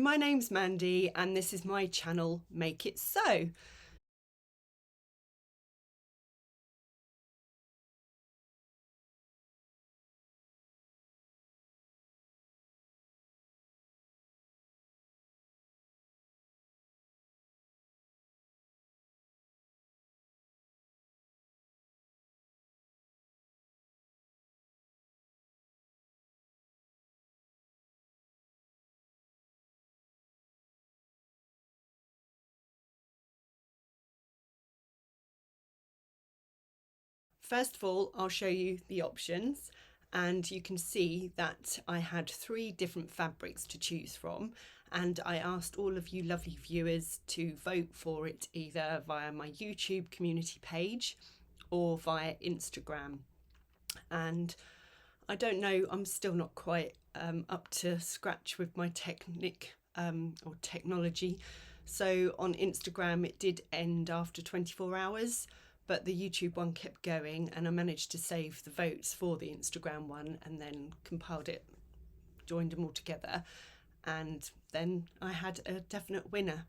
my name's Mandy and this is my channel, Make It So. First of all, I'll show you the options, and you can see that I had 3 different fabrics to choose from, and I asked all of you lovely viewers to vote for it either via my YouTube community page or via Instagram. And I don't know, I'm still not quite up to scratch with my or technology. So on Instagram it did end after 24 hours, but the YouTube one kept going, and I managed to save the votes for the Instagram one and then compiled it, joined them all together, and then I had a definite winner.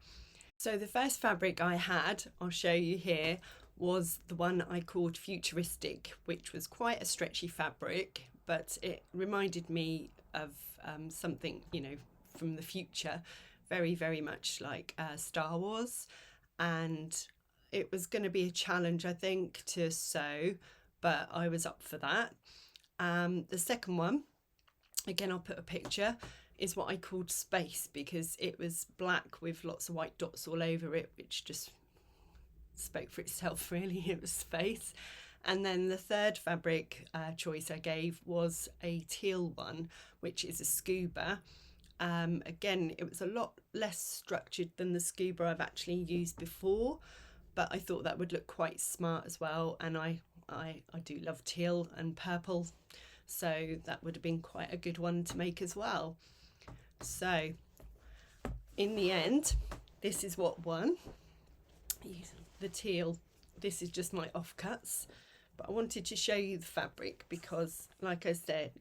So the first fabric I had, I'll show you here, was the one I called Futuristic, which was quite a stretchy fabric, but it reminded me of something, you know, from the future, very, very much like Star Wars. And it was going to be a challenge, I think, to sew, but I was up for that. The second one, again, I'll put a picture, is what I called Space, because it was black with lots of white dots all over it, which just spoke for itself, really. It was space. And then the third fabric choice I gave was a teal one, which is a scuba. Again, it was a lot less structured than the scuba I've actually used before, but I thought that would look quite smart as well, and I do love teal and purple, so that would have been quite a good one to make as well. So in the end, this is what won. The teal, this is just my offcuts, but I wanted to show you the fabric because, like I said,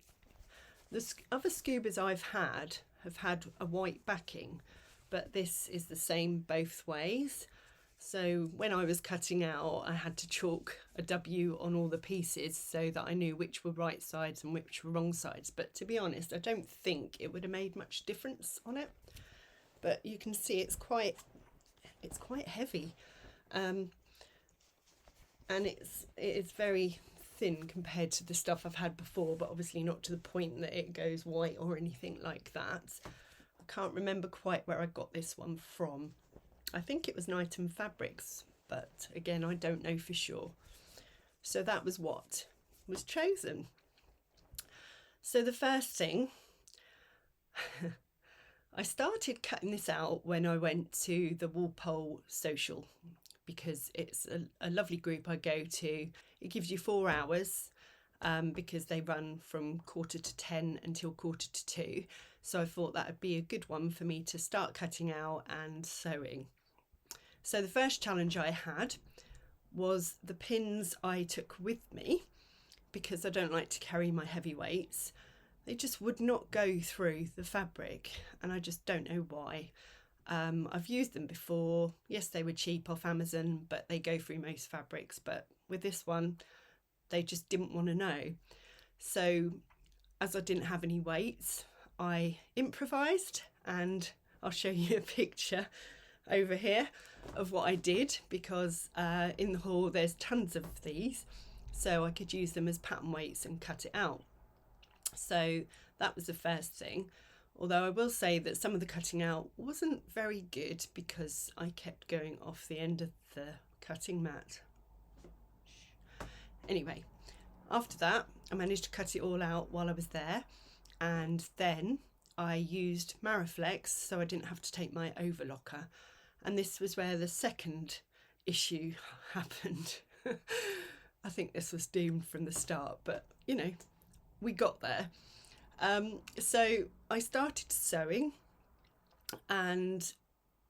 the other scubas I've had have had a white backing, but this is the same both ways. So when I was cutting out, I had to chalk a W on all the pieces so that I knew which were right sides and which were wrong sides. But to be honest, I don't think it would have made much difference on it. But you can see it's quite heavy, and it is very thin compared to the stuff I've had before, but obviously not to the point that it goes white or anything like that. I can't remember quite where I got this one from. I think it was Nightham Fabrics, but again, I don't know for sure. So that was what was chosen. So the first thing, I started cutting this out when I went to the Walpole social, because it's a lovely group I go to. It gives you 4 hours because they run from 10:15 until 2:45. So I thought that would be a good one for me to start cutting out and sewing. So the first challenge I had was the pins I took with me, because I don't like to carry my heavy weights. They just would not go through the fabric, and I just don't know why. I've used them before. Yes, they were cheap off Amazon, but they go through most fabrics. But with this one, they just didn't want to know. So as I didn't have any weights, I improvised, and I'll show you a picture over here of what I did, because in the haul there's tons of these, so I could use them as pattern weights and cut it out. So that was the first thing, although I will say that some of the cutting out wasn't very good because I kept going off the end of the cutting mat. Anyway, after that I managed to cut it all out while I was there, and then I used Mariflex so I didn't have to take my overlocker. And this was where the second issue happened. I think this was doomed from the start, but you know, we got there. So I started sewing, and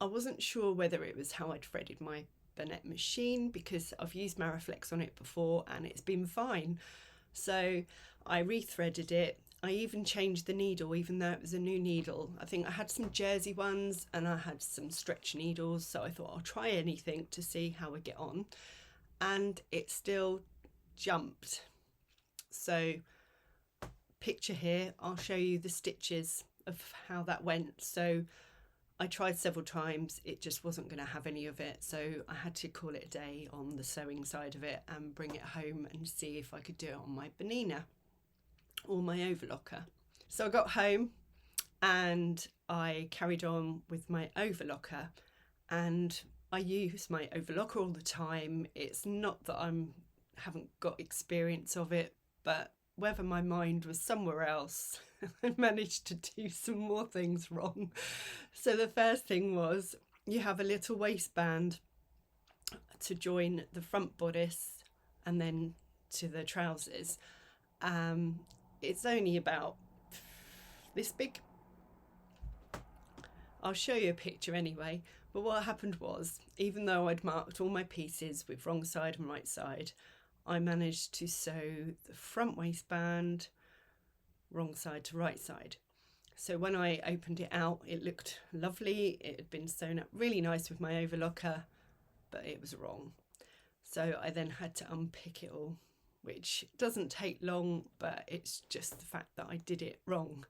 I wasn't sure whether it was how I'd threaded my Bernette machine, because I've used Mariflex on it before and it's been fine. So I rethreaded it, I even changed the needle, even though it was a new needle. I think I had some jersey ones and I had some stretch needles, so I thought I'll try anything to see how I get on, and it still jumped. So picture here, I'll show you the stitches of how that went. So I tried several times, it just wasn't going to have any of it, so I had to call it a day on the sewing side of it and bring it home and see if I could do it on my Bernina or my overlocker. So I got home and I carried on with my overlocker, and I use my overlocker all the time. It's not that I haven't got experience of it, but whether my mind was somewhere else, I managed to do some more things wrong. So the first thing was, you have a little waistband to join the front bodice and then to the trousers. It's only about this big. I'll show you a picture anyway. But what happened was, even though I'd marked all my pieces with wrong side and right side, I managed to sew the front waistband wrong side to right side. So when I opened it out, it looked lovely. It had been sewn up really nice with my overlocker, but it was wrong. So I then had to unpick it all, which doesn't take long, but it's just the fact that I did it wrong.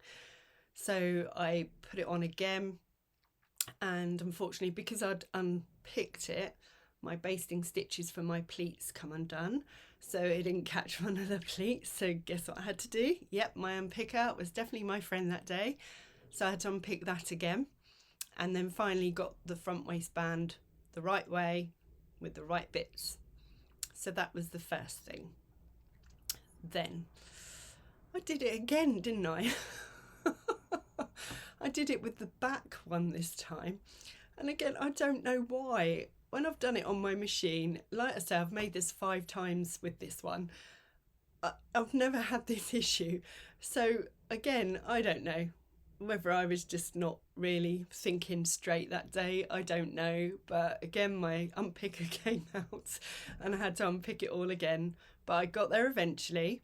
So I put it on again, and unfortunately, because I'd unpicked it, my basting stitches for my pleats come undone, so it didn't catch one of the pleats. So guess what I had to do? Yep, my unpicker was definitely my friend that day, so I had to unpick that again, and then finally got the front waistband the right way with the right bits. So that was the first thing. Then I did it again, didn't I? I did it with the back one this time, and again, I don't know why. When I've done it on my machine, like I say, I've made this 5 times with this one, I've never had this issue. So again, I don't know whether I was just not really thinking straight that day, I don't know. But again, my unpicker came out and I had to unpick it all again, but I got there eventually.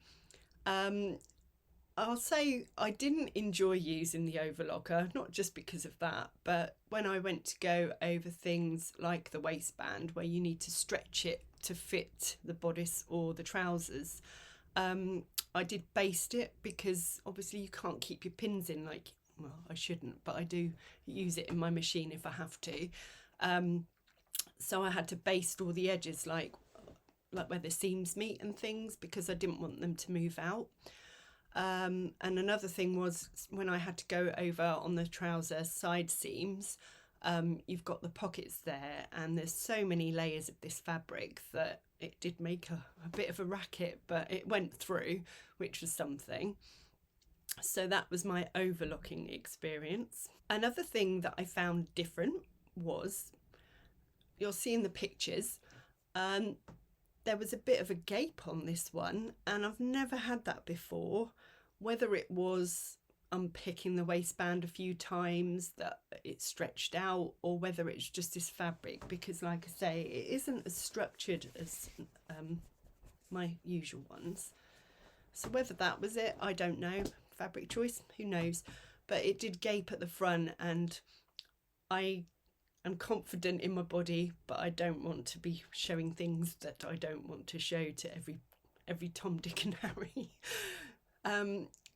I'll say I didn't enjoy using the overlocker, not just because of that, but when I went to go over things like the waistband, where you need to stretch it to fit the bodice or the trousers, I did baste it, because obviously you can't keep your pins in, like, well, I shouldn't, but I do use it in my machine if I have to. So I had to baste all the edges, like where the seams meet and things, because I didn't want them to move out. And another thing was, when I had to go over on the trouser side seams, you've got the pockets there, and there's so many layers of this fabric that it did make a bit of a racket, but it went through, which was something. So that was my overlocking experience. Another thing that I found different was, you'll see in the pictures, there was a bit of a gape on this one, and I've never had that before. Whether it was unpicking the waistband a few times that it stretched out, or whether it's just this fabric, because like I say, it isn't as structured as my usual ones. So whether that was it, I don't know. Fabric choice, who knows? But it did gape at the front, and I am confident in my body, but I don't want to be showing things that I don't want to show to every Tom, Dick and Harry.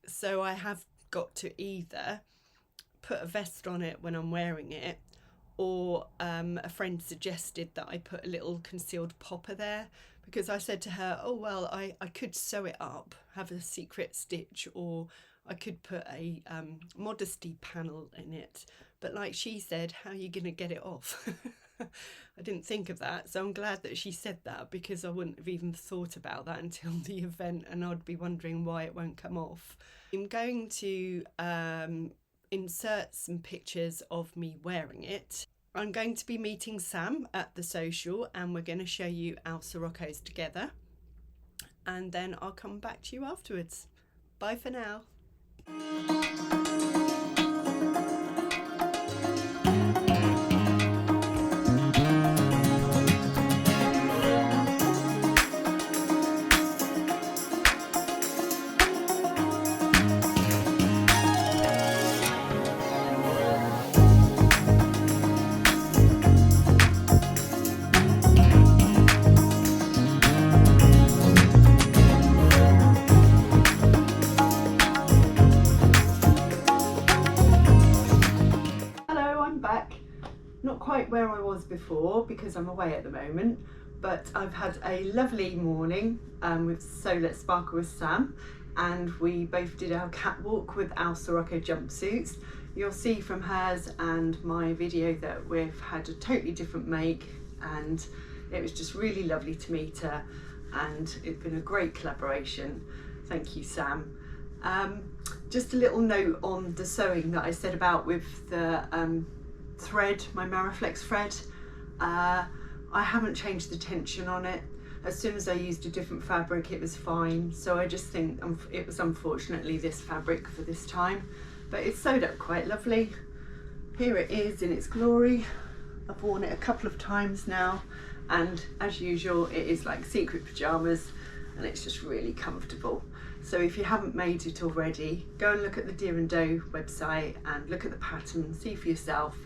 So I have got to either put a vest on it when I'm wearing it, or a friend suggested that I put a little concealed popper there, because I said to her, oh well, I could sew it up, have a secret stitch, or I could put a modesty panel in it. But like she said, how are you going to get it off? I didn't think of that, so I'm glad that she said that, because I wouldn't have even thought about that until the event, and I'd be wondering why it won't come off. I'm going to insert some pictures of me wearing it. I'm going to be meeting Sam at the social, and we're going to show you our Siroccos together, and then I'll come back to you afterwards. Bye for now. Not quite where I was before because I'm away at the moment, but I've had a lovely morning with So Let's Sparkle with Sam, and we both did our catwalk with our Sirocco jumpsuits. You'll see from hers and my video that we've had a totally different make, and it was just really lovely to meet her, and it's been a great collaboration. Thank you, Sam. Just a little note on the sewing that I said about with the thread, my Mariflex thread. I haven't changed the tension on it. As soon as I used a different fabric, it was fine. So I just think it was unfortunately this fabric for this time, but it's sewed up quite lovely. Here it is in its glory. I've worn it a couple of times now, and as usual, it is like secret pajamas, and it's just really comfortable. So if you haven't made it already, go and look at the Deer and Doe website and look at the pattern, see for yourself.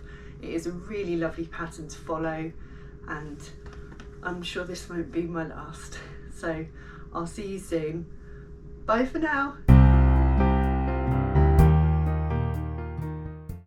It is a really lovely pattern to follow, and I'm sure this won't be my last. So I'll see you soon. Bye for now.